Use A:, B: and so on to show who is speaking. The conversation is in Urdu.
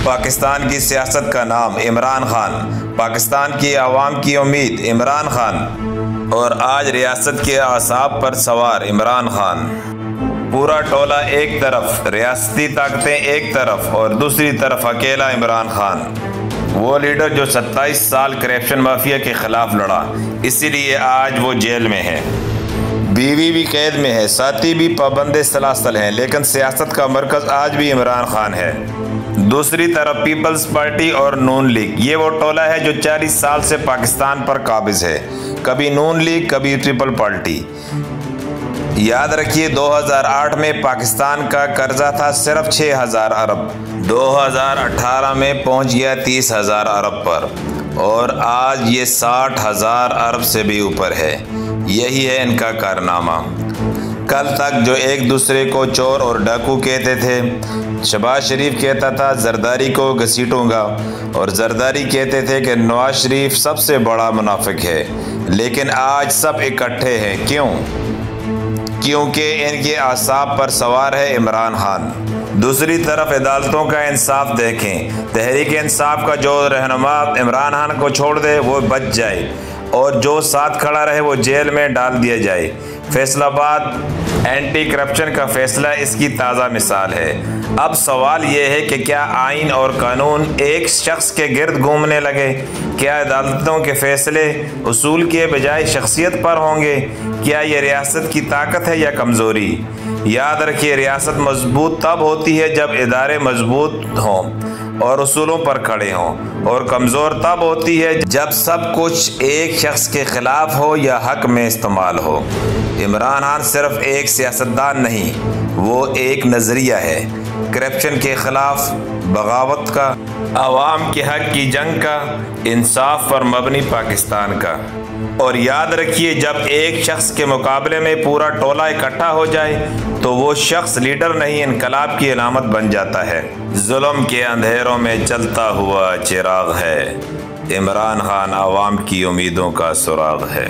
A: پاکستان کی سیاست کا نام عمران خان، پاکستان کی عوام کی امید عمران خان، اور آج ریاست کے اعصاب پر سوار عمران خان۔ پورا ٹولہ ایک طرف، ریاستی طاقتیں ایک طرف اور دوسری طرف اکیلا عمران خان، وہ لیڈر جو 27 سال کرپشن مافیا کے خلاف لڑا، اسی لیے آج وہ جیل میں ہے، بیوی بھی قید میں ہے، ساتھی بھی پابند سلاسل ہیں، لیکن سیاست کا مرکز آج بھی عمران خان ہے۔ دوسری طرف پیپلز پارٹی اور نون لیگ، یہ وہ ٹولہ ہے جو 40 سال سے پاکستان پر قابض ہے، کبھی نون لیگ کبھی پیپل پارٹی۔ یاد رکھیے 2008 میں پاکستان کا قرضہ تھا صرف 6000 ارب، 2018 میں پہنچ گیا 30,000 ارب پر، اور آج یہ 60,000 ارب سے بھی اوپر ہے۔ یہی ہے ان کا کارنامہ۔ کل تک جو ایک دوسرے کو چور اور ڈاکو کہتے تھے، شہباز شریف کہتا تھا زرداری کو گھسیٹوں گا، اور زرداری کہتے تھے کہ نواز شریف سب سے بڑا منافق ہے، لیکن آج سب اکٹھے ہیں۔ کیونکہ ان کے اعصاب پر سوار ہے عمران خان۔ دوسری طرف عدالتوں کا انصاف دیکھیں، تحریک انصاف کا جو رہنما عمران خان کو چھوڑ دے وہ بچ جائے، اور جو ساتھ کھڑا رہے وہ جیل میں ڈال دیا جائے۔ فیصل آباد اینٹی کرپشن کا فیصلہ اس کی تازہ مثال ہے۔ اب سوال یہ ہے کہ کیا آئین اور قانون ایک شخص کے گرد گھومنے لگے؟ کیا عدالتوں کے فیصلے اصول کے بجائے شخصیت پر ہوں گے؟ کیا یہ ریاست کی طاقت ہے یا کمزوری؟ یاد رکھیے ریاست مضبوط تب ہوتی ہے جب ادارے مضبوط ہوں اور اصولوں پر کھڑے ہوں، اور کمزور تب ہوتی ہے جب سب کچھ ایک شخص کے خلاف ہو یا حق میں استعمال ہو۔ عمران خان صرف ایک سیاستدان نہیں، وہ ایک نظریہ ہے، کرپشن کے خلاف، بغاوت کا، عوام کے حق کی جنگ کا، انصاف پر مبنی پاکستان کا۔ اور یاد رکھیے جب ایک شخص کے مقابلے میں پورا ٹولہ اکٹھا ہو جائے تو وہ شخص لیڈر نہیں، انقلاب کی علامت بن جاتا ہے۔ ظلم کے اندھیروں میں چلتا ہوا چراغ ہے، عمران خان عوام کی امیدوں کا سراغ ہے۔